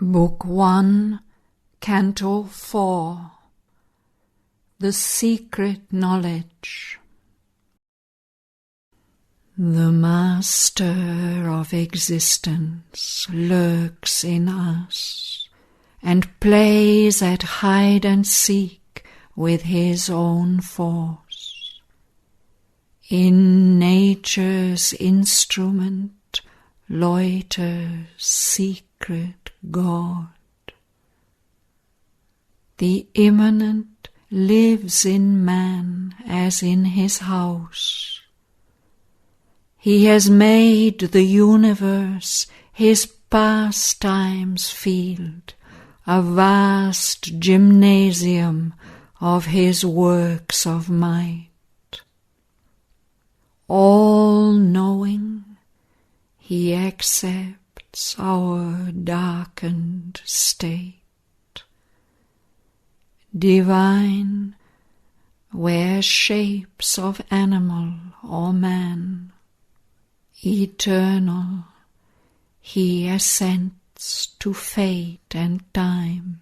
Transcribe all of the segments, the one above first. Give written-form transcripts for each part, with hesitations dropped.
Book 1, Canto 4. The Secret Knowledge. The Master of Existence lurks in us and plays at hide and seek with his own force. In nature's instrument loiters secret God. The immanent lives in man as in his house. He has made the universe his pastimes field, a vast gymnasium of his works of might. All-knowing, he accepts our darkened state. Divine, where shapes of animal or man. Eternal, he assents to fate and time.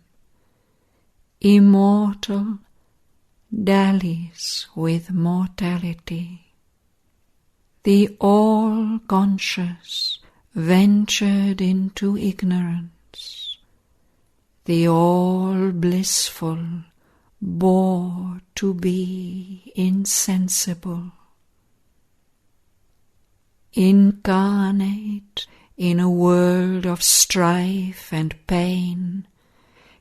Immortal, dallies with mortality. The all-conscious ventured into ignorance. The all-blissful bore to be insensible. Incarnate in a world of strife and pain,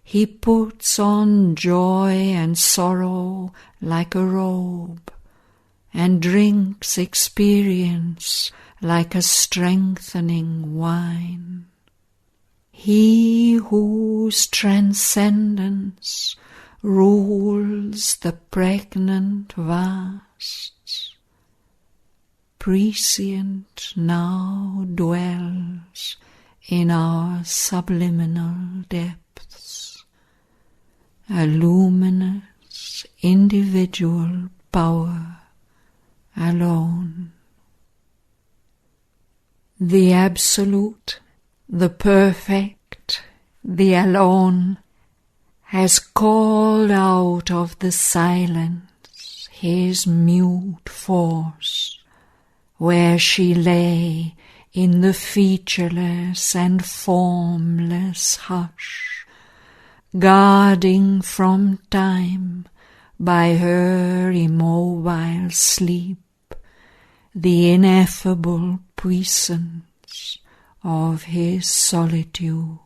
he puts on joy and sorrow like a robe, and drinks experience like a strengthening wine. He whose transcendence rules the pregnant vasts, prescient now dwells in our subliminal depths, a luminous individual power alone. The Absolute, the Perfect, the Alone, has called out of the silence his mute force, where she lay in the featureless and formless hush, guarding from time by her immobile sleep the ineffable puissance of his solitude.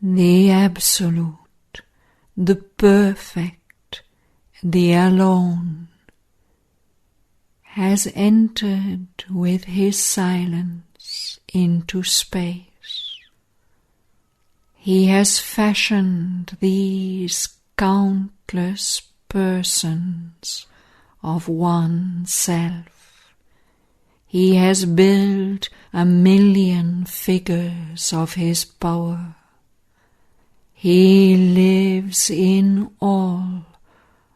The Absolute, the Perfect, the Alone, has entered with his silence into space. He has fashioned these countless persons of one self. He has built 1,000,000 figures of his power. He lives in all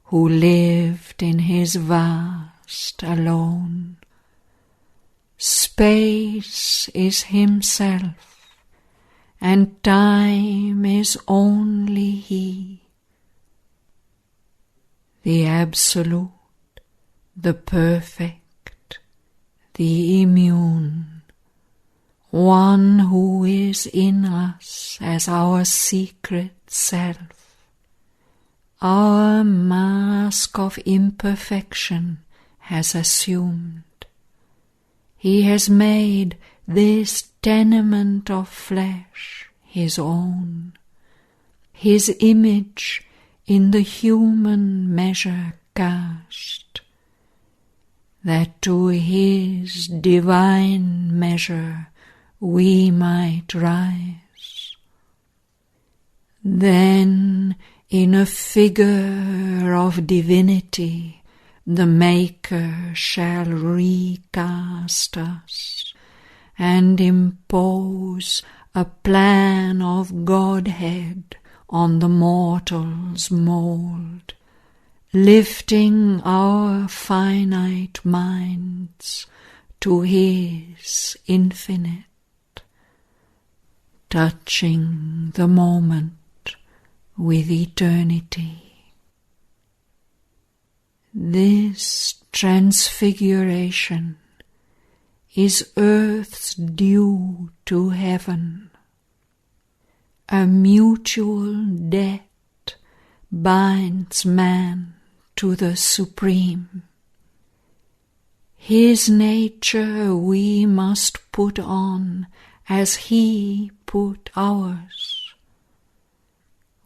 who lived in his vast alone. Space is himself, and time is only he. The Absolute, the Perfect, the Immune, one who is in us as our secret self. Our mask of imperfection has assumed. He has made this tenement of flesh his own, his image in the human measure cast, that to his divine measure we might rise. Then, in a figure of divinity, the Maker shall recast us and impose a plan of Godhead on the mortal's mould, lifting our finite minds to his infinite. touching the moment with eternity. This transfiguration is earth's due to heaven. A mutual debt binds man to the Supreme. His nature we must put on as He put ours.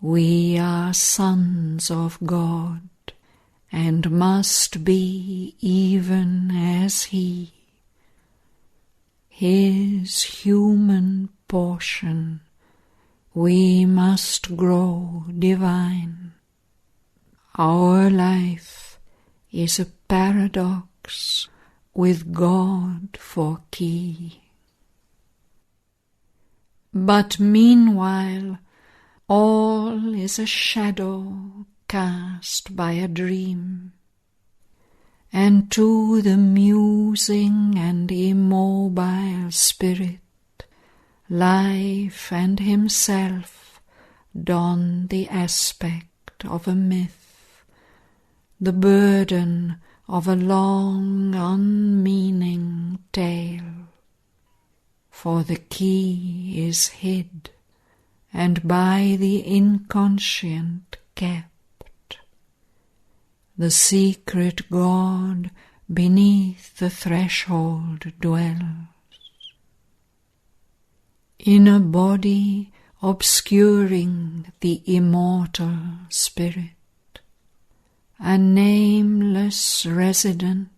We are sons of God and must be even as He. His human portion we must grow divine. Our life is a paradox with God for key. But meanwhile all is a shadow cast by a dream, and to the musing and immobile spirit life and himself don the aspect of a myth, the burden of a long unmeaning tale. For the key is hid and by the inconscient kept. The secret God beneath the threshold dwells. In a body obscuring the immortal spirit, a nameless resident,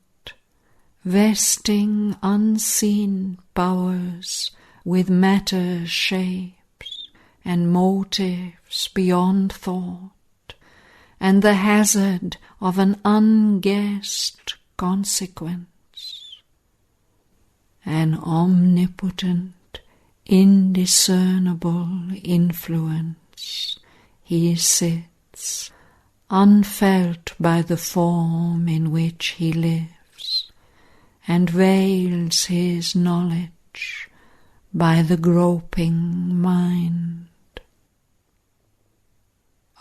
vesting unseen powers with matter's shapes and motives beyond thought, and the hazard of an unguessed consequence. An omnipotent, indiscernible influence, he sits, unfelt by the form in which he lives, and veils his knowledge by the groping mind.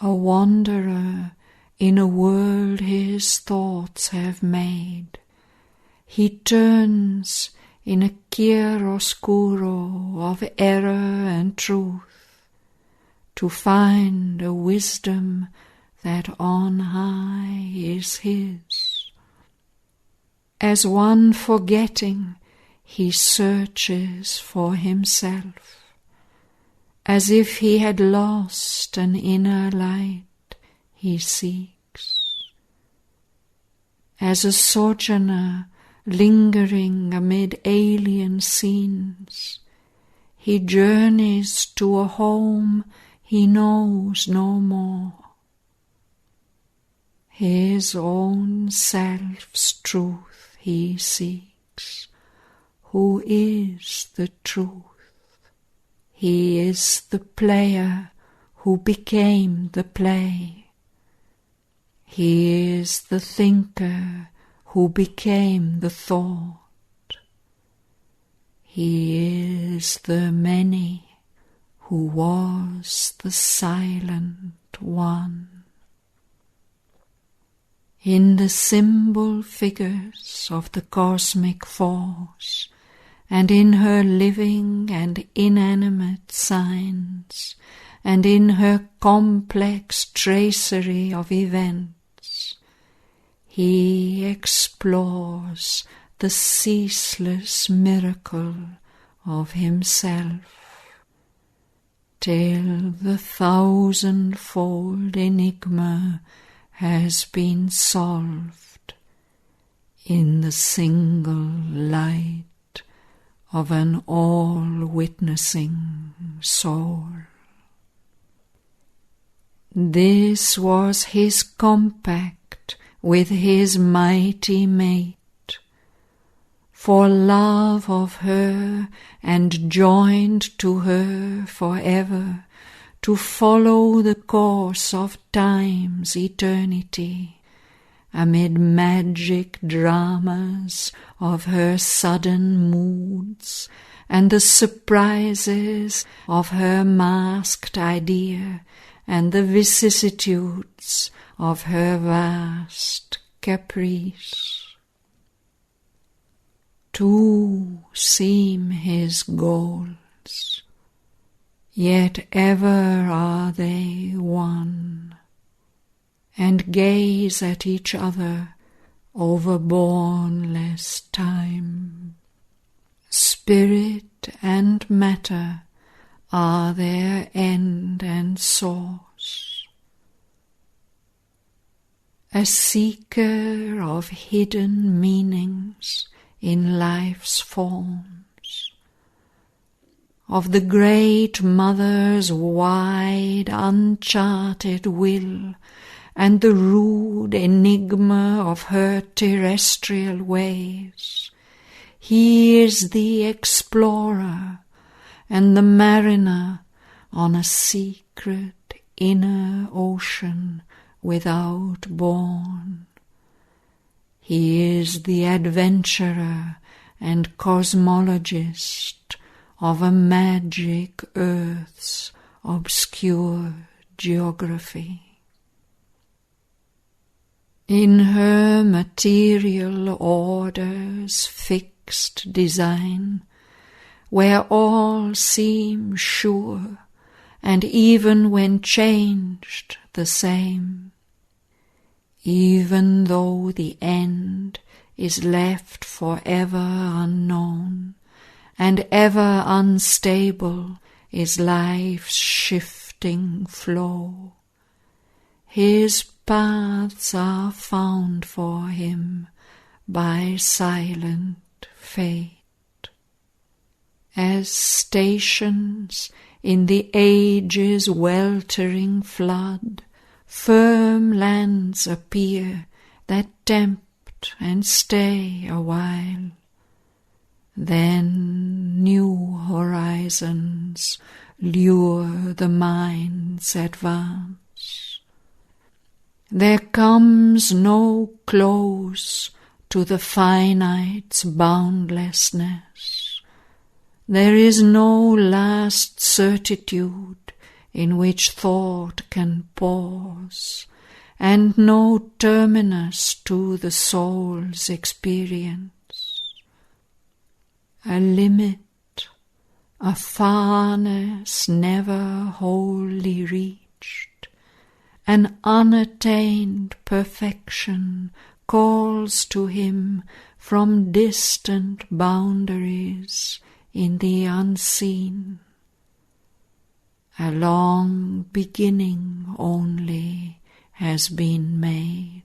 A wanderer in a world his thoughts have made, he turns in a chiaroscuro of error and truth to find a wisdom that on high is his. As one forgetting, he searches for himself, as if he had lost an inner light he seeks. As a sojourner lingering amid alien scenes, he journeys to a home he knows no more. His own self's truth he seeks, who is the truth. He is the player who became the play. He is the thinker who became the thought. He is the many who was the silent one. In the symbol figures of the cosmic force, and in her living and inanimate signs, and in her complex tracery of events, he explores the ceaseless miracle of himself, till the thousandfold enigma has been solved in the single light of an all-witnessing soul. This was his compact with his mighty mate, for love of her and joined to her forever, to follow the course of time's eternity, amid magic dramas of her sudden moods and the surprises of her masked idea, and the vicissitudes of her vast caprice. Two seem his goals, yet ever are they one, and gaze at each other over bournless time. Spirit and matter are their end and source. A seeker of hidden meanings in life's forms, of the great Mother's wide uncharted will, and the rude enigma of her terrestrial ways. He is the explorer and the mariner on a secret inner ocean without bourne. He is the adventurer and cosmologist of a magic earth's obscure geography. In her material order's fixed design, where all seem sure, and even when changed the same, even though the end is left forever unknown, and ever unstable is life's shifting flow, his paths are found for him by silent fate. As stations in the age's weltering flood, firm lands appear that tempt and stay a while. Then new horizons lure the mind's advance. There comes no close to the finite's boundlessness. There is no last certitude in which thought can pause, and no terminus to the soul's experience. A limit, a farness never wholly reached, an unattained perfection calls to him from distant boundaries in the unseen. A long beginning only has been made.